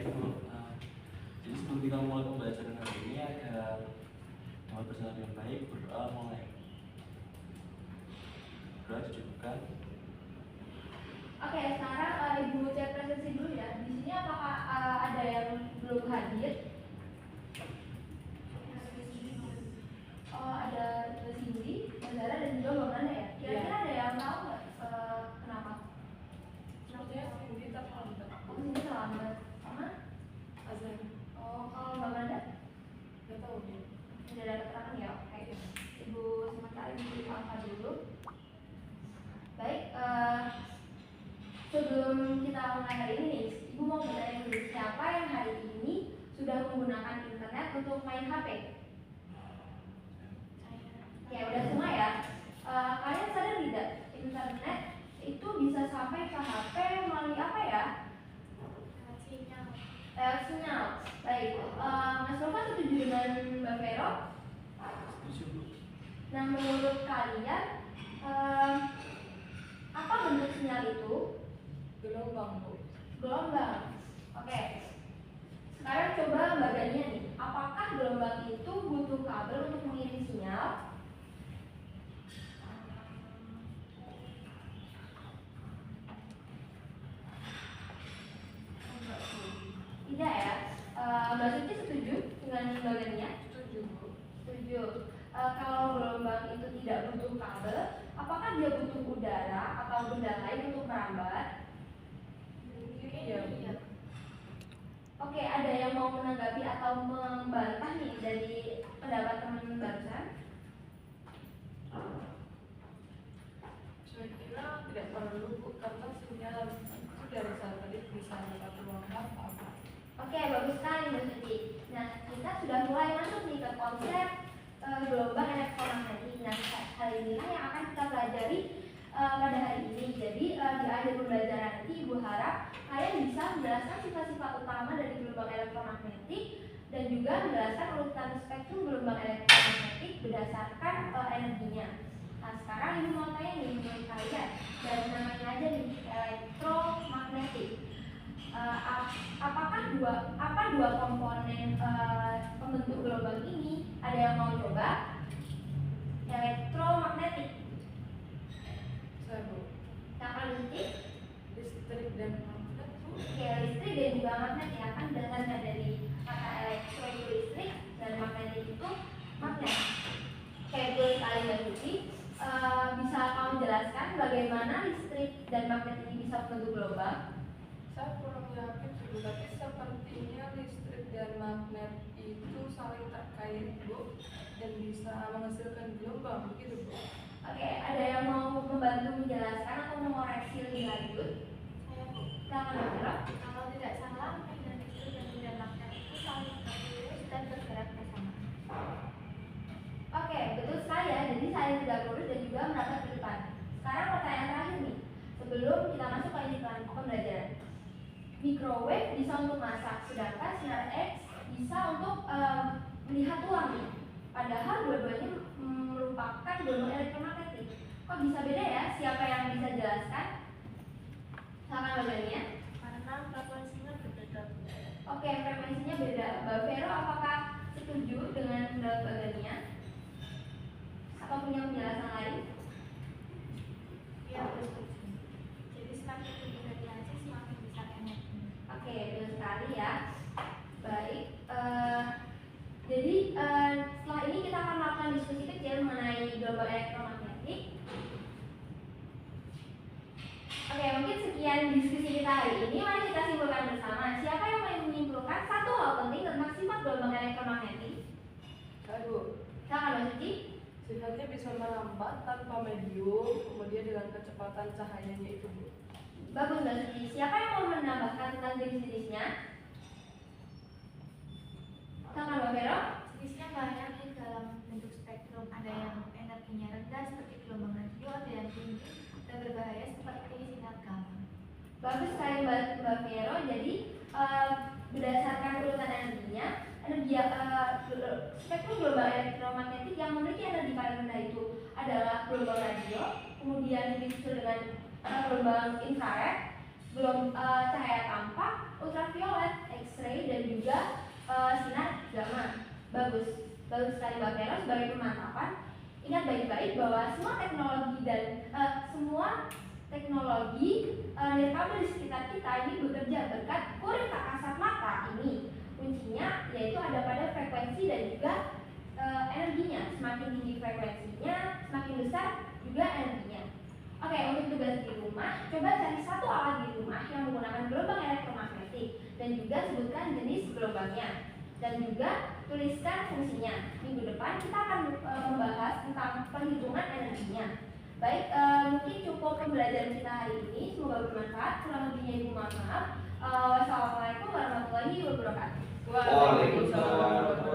baik Bu. Jadi sebelum kita mulai pembelajaran hari ini ada mohon persilakan yang baik, berdoa mulai. Berdoa dicukupkan. Oke, sekarang Ibu cek presensi dulu ya. Di sini apakah ada yang belum hadir? Oh, ada Cindy, Mandara dan juga Bang Nanda ya. Kira-kira ada yang tahu nggak kenapa? Sepertinya Cindy terlambat. Oh, Cindy terlambat. Sama? Azan. Oh, kalau Bang Nanda? Nggak tahu nih. Tidak ada keterangan ya. Oke. Ibu sementara Ibu angkat dulu. Baik. Sebelum kita mulai hari ini, Ibu mau bertanya dulu siapa yang hari ini sudah menggunakan internet untuk main HP? Ya udah semua ya. Kalian sadar tidak internet itu bisa sampai ke HP melalui apa ya? Sinyal. Baik. Mas Nova setuju dengan Mbak Vero? Setuju Bu. Nah, menurut kalian apa bentuk sinyal itu? Gelombang Bu. Gelombang. Oke. Sekarang coba Mbak Dania nih. Apakah gelombang itu butuh kabel untuk mengirim sinyal? Tidak ya. Mbak Suci setuju dengan Mbak Dania? Setuju Bu. Setuju. Kalau gelombang itu tidak butuh kabel, apakah dia butuh udara atau benda lain untuk merambat? Iya. Oke, ada yang mau menanggapi atau membantah nih dari pendapat teman barusan? Saya kira tidak perlu Bu, karena sinyal itu dari satelit bisa lewat ruang apa. Oke, bagus sekali Mbak Suci. Nah, kita sudah mulai masuk nih ke konsep gelombang elektromagnetik. Nah, hal inilah yang akan kita pelajari pada hari ini. Jadi di akhir pembelajaran nanti Ibu harap kalian bisa menjelaskan sifat-sifat utama dari gelombang elektromagnetik dan juga menjelaskan urutan spektrum gelombang elektromagnetik berdasarkan energinya. Nah, sekarang Ibu mau tanya nih menurut kalian dari namanya aja nih elektromagnetik. Apa dua komponen pembentuk gelombang ini? Ada yang mau coba? Elektromagnetik. Saya Bu. Yang magnetik, Listrik dan magnet Bu. ya listrik dan juga magnet ya kan dasarnya dari kata elektro itu listrik dan magnetik itu magnet. Oke, betul sekali Mbak Suci. Bisa kamu jelaskan bagaimana listrik dan magnet ini bisa membentuk gelombang? Saya kurang yakin Bu, tapi sepertinya listrik dan magnet itu saling terkait Bu dan bisa menghasilkan gelombang, begitu Bu. Oke, ada yang mau membantu menjelaskan atau mengoreksi lebih lanjut? Saya Bu, Silakan Mbak Vero. kalau tidak salah magnet itu dan benda magnet itu saling tertulis dan bergerak bersama. Oke, betul sekali ya. Jadi saling tidak lurus dan juga merapat ke depan. Sekarang pertanyaan terakhir nih, sebelum kita masuk ke inti pembelajaran. Microwave bisa untuk masak, sedangkan sinar X bisa untuk melihat ulang nih. Padahal dua-duanya merupakan gelombang elektromagnetik. Kok bisa beda ya? Siapa yang bisa jelaskan? Silakan Mbak Dania. Karena frekuensinya berbeda. Oke, frekuensinya beda. Mbak Vero, apakah setuju dengan pendapat Mbak Dania? Atau punya penjelasan lain? Iya, setuju. Jadi semakin tinggi radiasi semakin besar energi. Oke, betul sekali ya. Baik. Jadi setelah ini kita akan melakukan diskusi kecil mengenai gelombang elektromagnetik. Oke, mungkin sekian diskusi kita hari ini. Mari kita simpulkan bersama. Siapa yang mau menyimpulkan satu hal penting tentang sifat gelombang elektromagnetik? Saya Bu. Silakan Mbak Suci. Sifatnya bisa merambat tanpa medium, kemudian dengan kecepatan cahayanya itu Bu. Bagus Mbak Suci. Siapa yang mau menambahkan tentang jenis-jenisnya? Silakan Mbak Vero. Jenisnya banyak di dalam bentuk spektrum. Ada yang energinya rendah seperti gelombang radio, ada yang tinggi dan berbahaya seperti sinar gamma. Bagus sekali Mbak Vero. Jadi berdasarkan urutan energinya, energi spektrum gelombang elektromagnetik yang memiliki energi paling rendah itu adalah gelombang radio, kemudian disusul dengan gelombang infrared, cahaya tampak, ultraviolet, X-ray bagus sekali Mbak Vero. Sebagai pemantapan, ingat baik-baik bahwa semua teknologi nirkabel di sekitar kita ini bekerja berkat kurir tak kasat mata ini. Kuncinya yaitu ada pada frekuensi dan juga energinya. Semakin tinggi frekuensinya, semakin besar juga energinya. Oke, untuk tugas di rumah, coba cari satu alat di rumah yang menggunakan gelombang elektromagnetik dan juga sebutkan jenis gelombangnya dan juga tuliskan fungsinya. Minggu depan kita akan membahas tentang perhitungan energinya. Baik, mungkin cukup pembelajaran kita hari ini. Semoga bermanfaat. Kurang lebihnya ibu mohon maaf. Wassalamualaikum warahmatullahi wabarakatuh. Waalaikumsalam.